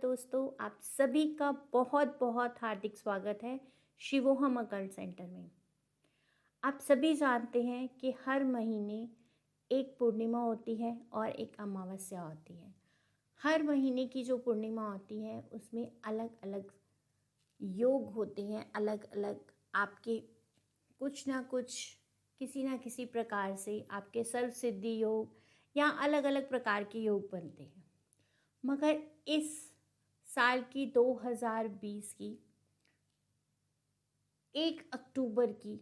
दोस्तों, आप सभी का बहुत बहुत हार्दिक स्वागत है शिवोहम अकल्ट सेंटर में। आप सभी जानते हैं कि हर महीने एक पूर्णिमा होती है और एक अमावस्या होती है। हर महीने की जो पूर्णिमा होती है उसमें अलग अलग योग होते हैं, अलग अलग आपके कुछ ना कुछ किसी ना किसी प्रकार से आपके सर्व सिद्धि योग या अलग अलग प्रकार के योग बनते हैं। मगर इस साल की 2020 की 1 अक्टूबर की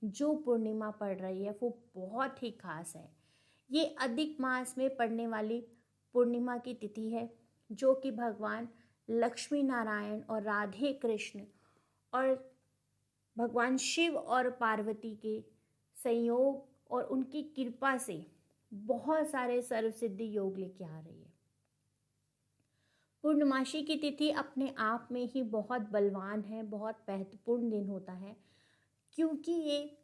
जो पूर्णिमा पड़ रही है वो बहुत ही खास है। ये अधिक मास में पड़ने वाली पूर्णिमा की तिथि है, जो कि भगवान लक्ष्मी नारायण और राधे कृष्ण और भगवान शिव और पार्वती के संयोग और उनकी कृपा से बहुत सारे सर्व सिद्धि योग लेके आ रही है। पूर्णमासी की तिथि अपने आप में ही बहुत बलवान है, बहुत महत्वपूर्ण दिन होता है, क्योंकि ये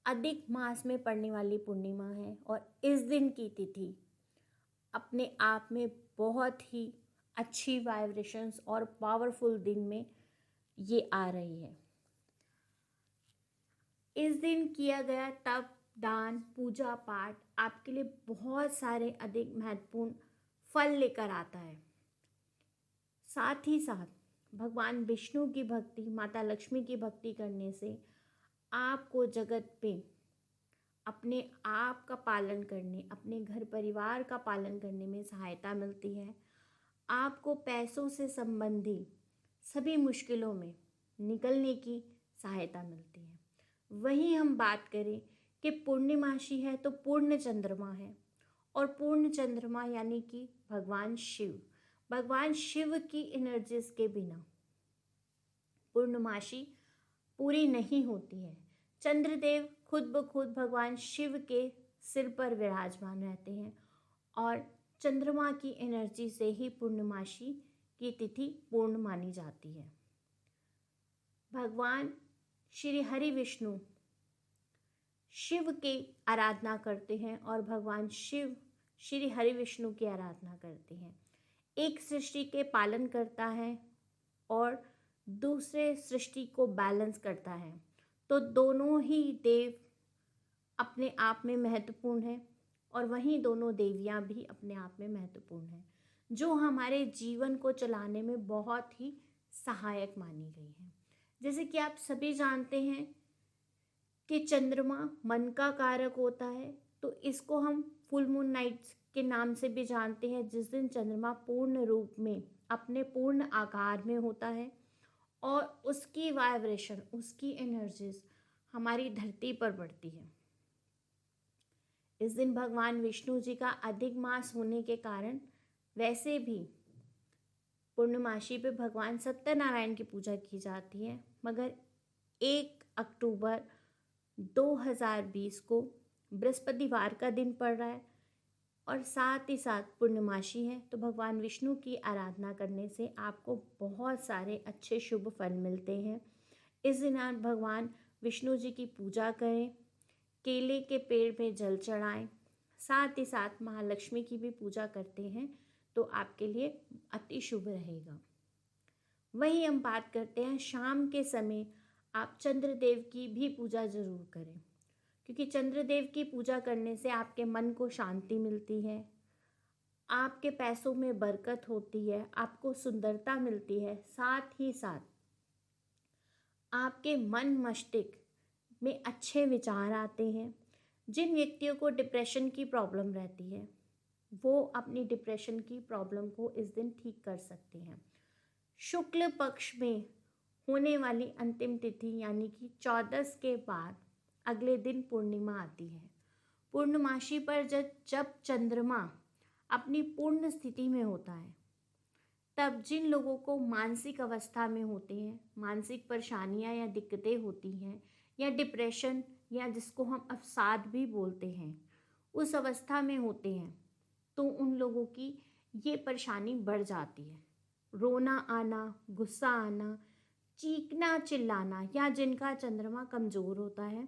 अधिक मास में पड़ने वाली पूर्णिमा है और इस दिन की तिथि अपने आप में बहुत ही अच्छी वाइब्रेशंस और पावरफुल दिन में ये आ रही है। इस दिन किया गया तप, दान, पूजा पाठ आपके लिए बहुत सारे अधिक महत्वपूर्ण फल लेकर आता है। साथ ही साथ भगवान विष्णु की भक्ति, माता लक्ष्मी की भक्ति करने से आपको जगत पे अपने आप का पालन करने, अपने घर परिवार का पालन करने में सहायता मिलती है। आपको पैसों से संबंधी सभी मुश्किलों में निकलने की सहायता मिलती है। वहीं हम बात करें कि पूर्णिमासी है तो पूर्ण चंद्रमा है, और पूर्ण चंद्रमा यानी कि भगवान शिव की एनर्जीज के बिना पूर्णमासी पूरी नहीं होती है। चंद्रदेव खुद ब खुद भगवान शिव के सिर पर विराजमान रहते हैं और चंद्रमा की एनर्जी से ही पूर्णमासी की तिथि पूर्ण मानी जाती है। भगवान श्री हरि विष्णु शिव की आराधना करते हैं और भगवान शिव श्री हरि विष्णु की आराधना करते हैं। एक सृष्टि के पालन करता है और दूसरे सृष्टि को बैलेंस करता है, तो दोनों ही देव अपने आप में महत्वपूर्ण हैं और वहीं दोनों देवियां भी अपने आप में महत्वपूर्ण हैं, जो हमारे जीवन को चलाने में बहुत ही सहायक मानी गई हैं। जैसे कि आप सभी जानते हैं कि चंद्रमा मन का कारक होता है, तो इसको हम फुल मून नाइट्स के नाम से भी जानते हैं, जिस दिन चंद्रमा पूर्ण रूप में अपने पूर्ण आकार में होता है और उसकी वाइब्रेशन, उसकी एनर्जीज हमारी धरती पर बढ़ती है। इस दिन भगवान विष्णु जी का अधिक मास होने के कारण वैसे भी पूर्णमासी पे भगवान सत्यनारायण की पूजा की जाती है, मगर 1 अक्टूबर 2020 को बृहस्पतिवार का दिन पड़ रहा है और साथ ही साथ पूर्णमासी है, तो भगवान विष्णु की आराधना करने से आपको बहुत सारे अच्छे शुभ फल मिलते हैं। इस दिन आप भगवान विष्णु जी की पूजा करें, केले के पेड़ में जल चढ़ाएं, साथ ही साथ महालक्ष्मी की भी पूजा करते हैं तो आपके लिए अति शुभ रहेगा। वहीं हम बात करते हैं शाम के समय आप चंद्रदेव की भी पूजा जरूर करें, क्योंकि चंद्रदेव की पूजा करने से आपके मन को शांति मिलती है, आपके पैसों में बरकत होती है, आपको सुंदरता मिलती है, साथ ही साथ आपके मन मस्तिष्क में अच्छे विचार आते हैं। जिन व्यक्तियों को डिप्रेशन की प्रॉब्लम रहती है वो अपनी डिप्रेशन की प्रॉब्लम को इस दिन ठीक कर सकते हैं। शुक्ल पक्ष में होने वाली अंतिम तिथि यानी कि 14 के बाद अगले दिन पूर्णिमा आती है। पूर्णमासी पर जब चंद्रमा अपनी पूर्ण स्थिति में होता है, तब जिन लोगों को मानसिक अवस्था में होते हैं, मानसिक परेशानियां या दिक्कतें होती हैं या डिप्रेशन या जिसको हम अवसाद भी बोलते हैं, उस अवस्था में होते हैं, तो उन लोगों की ये परेशानी बढ़ जाती है। रोना आना, गुस्सा आना, चीखना चिल्लाना, या जिनका चंद्रमा कमज़ोर होता है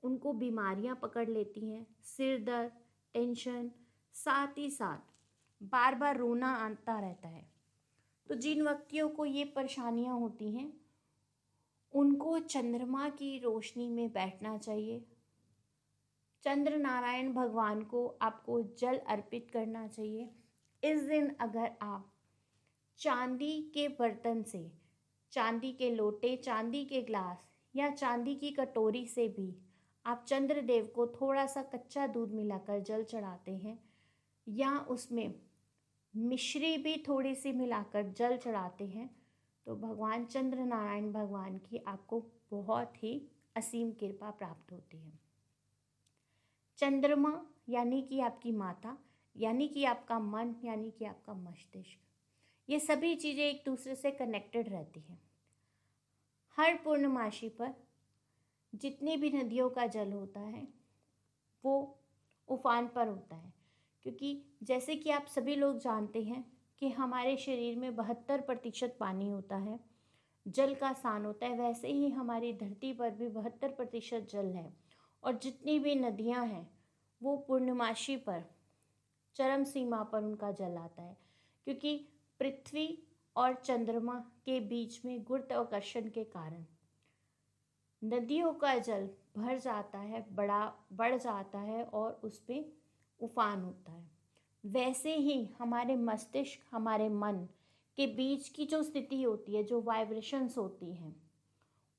उनको बीमारियां पकड़ लेती हैं, सिर दर्द, टेंशन, साथ ही साथ बार बार रोना आता रहता है। तो जिन व्यक्तियों को ये परेशानियां होती हैं उनको चंद्रमा की रोशनी में बैठना चाहिए। चंद्र नारायण भगवान को आपको जल अर्पित करना चाहिए। इस दिन अगर आप चांदी के बर्तन से, चांदी के लोटे, चांदी के ग्लास या चांदी की कटोरी से भी आप चंद्रदेव को थोड़ा सा कच्चा दूध मिलाकर जल चढ़ाते हैं या उसमें मिश्री भी थोड़ी सी मिलाकर जल चढ़ाते हैं तो भगवान चंद्र नारायण भगवान की आपको बहुत ही असीम कृपा प्राप्त होती है। चंद्रमा यानी कि आपकी माता, यानी कि आपका मन, यानी कि आपका मस्तिष्क, ये सभी चीज़ें एक दूसरे से कनेक्टेड रहती हैं। हर पूर्णमासी पर जितनी भी नदियों का जल होता है वो उफान पर होता है, क्योंकि जैसे कि आप सभी लोग जानते हैं कि हमारे शरीर में 72% पानी होता है, जल का स्थान होता है, वैसे ही हमारी धरती पर भी 72% जल है। और जितनी भी नदियां हैं वो पूर्णमासी पर चरम सीमा पर उनका जल आता है, क्योंकि पृथ्वी और चंद्रमा के बीच में गुरुत्वाकर्षण के कारण नदियों का जल भर जाता है, बढ़ जाता है और उस पर उफान होता है। वैसे ही हमारे मस्तिष्क, हमारे मन के बीच की जो स्थिति होती है, जो वाइब्रेशंस होती हैं,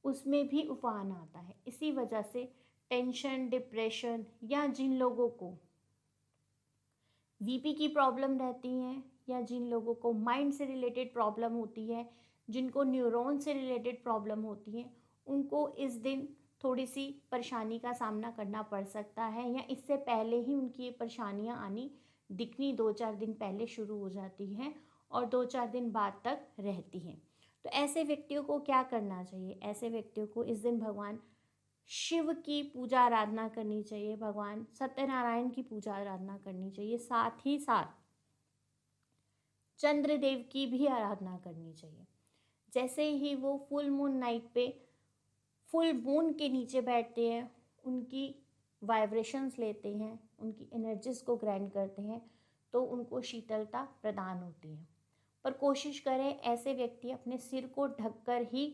उसमें भी उफान आता है। इसी वजह से टेंशन, डिप्रेशन या जिन लोगों को वीपी की प्रॉब्लम रहती है या जिन लोगों को माइंड से रिलेटेड प्रॉब्लम होती है, जिनको न्यूरॉन से रिलेटेड प्रॉब्लम होती है, उनको इस दिन थोड़ी सी परेशानी का सामना करना पड़ सकता है या इससे पहले ही उनकी ये परेशानियां आनी दिखनी 2-4 दिन पहले शुरू हो जाती हैं और 2-4 दिन बाद तक रहती हैं। तो ऐसे व्यक्तियों को क्या करना चाहिए? ऐसे व्यक्तियों को इस दिन भगवान शिव की पूजा आराधना करनी चाहिए, भगवान सत्यनारायण की पूजा आराधना करनी चाहिए, साथ ही साथ चंद्रदेव की भी आराधना करनी चाहिए। जैसे ही वो फुल मून नाइट पे फुल मून के नीचे बैठते हैं, उनकी वाइब्रेशंस लेते हैं, उनकी एनर्जीज को ग्रैंड करते हैं, तो उनको शीतलता प्रदान होती है। पर कोशिश करें ऐसे व्यक्ति अपने सिर को ढककर ही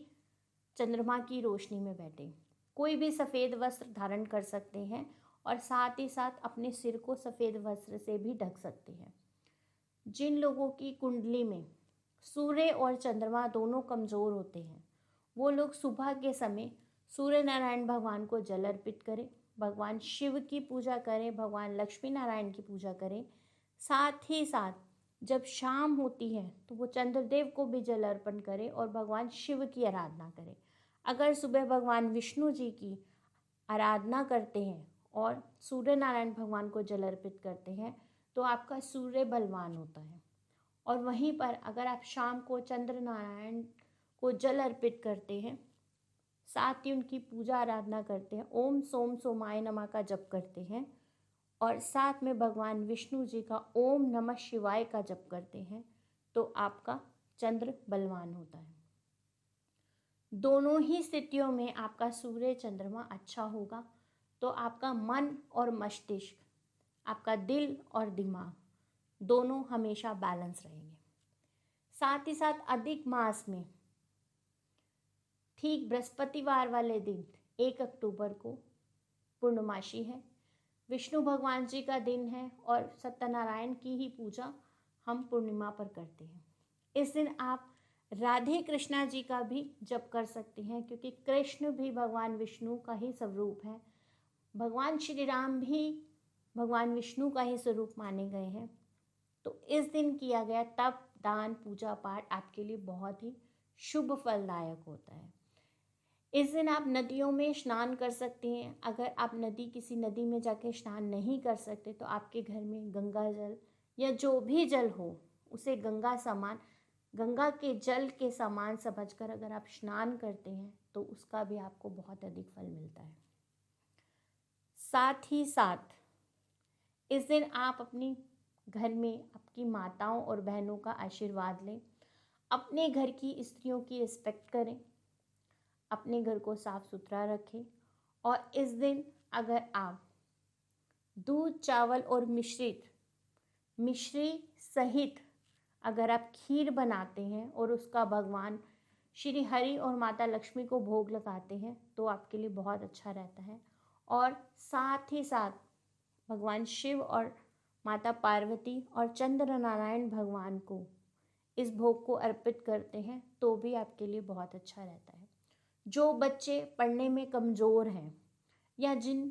चंद्रमा की रोशनी में बैठें। कोई भी सफ़ेद वस्त्र धारण कर सकते हैं और साथ ही साथ अपने सिर को सफ़ेद वस्त्र से भी ढक सकते हैं। जिन लोगों की कुंडली में सूर्य और चंद्रमा दोनों कमज़ोर होते हैं, वो लोग सुबह के समय सूर्य नारायण भगवान को जल अर्पित करें, भगवान शिव की पूजा करें, भगवान लक्ष्मी नारायण की पूजा करें। साथ ही साथ जब शाम होती है तो वो चंद्रदेव को भी जल अर्पण करें और भगवान शिव की आराधना करें। अगर सुबह भगवान विष्णु जी की आराधना करते हैं और सूर्य नारायण भगवान को जल अर्पित करते हैं तो आपका सूर्य बलवान होता है। और वहीं पर अगर आप शाम को चंद्र नारायण को जल अर्पित करते हैं, साथ ही उनकी पूजा आराधना करते हैं, ओम सोम सोमाय नमः का जप करते हैं और साथ में भगवान विष्णु जी का ओम नमः शिवाय का जप करते हैं, तो आपका चंद्र बलवान होता है। दोनों ही स्थितियों में आपका सूर्य चंद्रमा अच्छा होगा तो आपका मन और मस्तिष्क, आपका दिल और दिमाग दोनों हमेशा बैलेंस रहेंगे। साथ ही साथ अधिक मास में ठीक बृहस्पतिवार वाले दिन 1 अक्टूबर को पूर्णमासी है, विष्णु भगवान जी का दिन है और सत्यनारायण की ही पूजा हम पूर्णिमा पर करते हैं। इस दिन आप राधे कृष्णा जी का भी जप कर सकते हैं, क्योंकि कृष्ण भी भगवान विष्णु का ही स्वरूप है। भगवान श्री राम भी भगवान विष्णु का ही स्वरूप माने गए हैं। तो इस दिन किया गया तप, दान, पूजा पाठ आपके लिए बहुत ही शुभ फलदायक होता है। इस दिन आप नदियों में स्नान कर सकते हैं। अगर आप किसी नदी में जाके स्नान नहीं कर सकते तो आपके घर में गंगा जल या जो भी जल हो उसे गंगा के जल के समान समझकर अगर आप स्नान करते हैं तो उसका भी आपको बहुत अधिक फल मिलता है। साथ ही साथ इस दिन आप अपनी घर में आपकी माताओं और बहनों का आशीर्वाद लें, अपने घर की स्त्रियों की रिस्पेक्ट करें, अपने घर को साफ सुथरा रखें और इस दिन अगर आप दूध, चावल और मिश्री सहित अगर आप खीर बनाते हैं और उसका भगवान श्री हरि और माता लक्ष्मी को भोग लगाते हैं तो आपके लिए बहुत अच्छा रहता है। और साथ ही साथ भगवान शिव और माता पार्वती और चंद्र नारायण भगवान को इस भोग को अर्पित करते हैं तो भी आपके लिए बहुत अच्छा रहता है। जो बच्चे पढ़ने में कमज़ोर हैं या जिन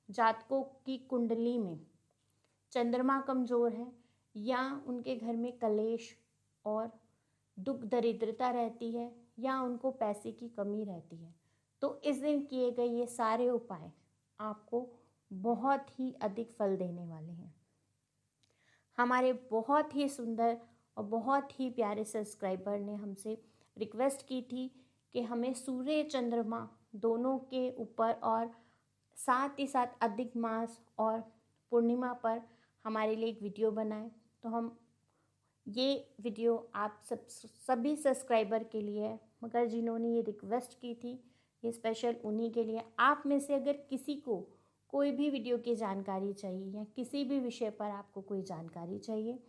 जातकों की कुंडली में चंद्रमा कमज़ोर है या उनके घर में कलेश और दुख दरिद्रता रहती है या उनको पैसे की कमी रहती है, तो इस दिन किए गए ये सारे उपाय आपको बहुत ही अधिक फल देने वाले हैं। हमारे बहुत ही सुंदर और बहुत ही प्यारे सब्सक्राइबर ने हमसे रिक्वेस्ट की थी कि हमें सूर्य चंद्रमा दोनों के ऊपर और साथ ही साथ अधिक मास और पूर्णिमा पर हमारे लिए एक वीडियो बनाएं। तो हम ये वीडियो आप सभी सब्सक्राइबर के लिए है, मगर जिन्होंने ये रिक्वेस्ट की थी ये स्पेशल उन्हीं के लिए। आप में से अगर किसी को कोई भी वीडियो की जानकारी चाहिए या किसी भी विषय पर आपको कोई जानकारी चाहिए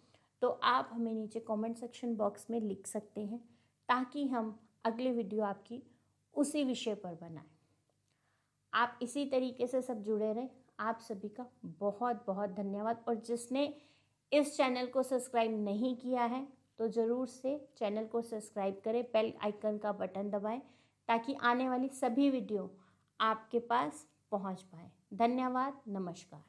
तो आप हमें नीचे कमेंट सेक्शन बॉक्स में लिख सकते हैं ताकि हम अगली वीडियो आपकी उसी विषय पर बनाएं। आप इसी तरीके से सब जुड़े रहें। आप सभी का बहुत बहुत धन्यवाद। और जिसने इस चैनल को सब्सक्राइब नहीं किया है तो ज़रूर से चैनल को सब्सक्राइब करें, बेल आइकन का बटन दबाएं ताकि आने वाली सभी वीडियो आपके पास पहुंच पाए। धन्यवाद, नमस्कार।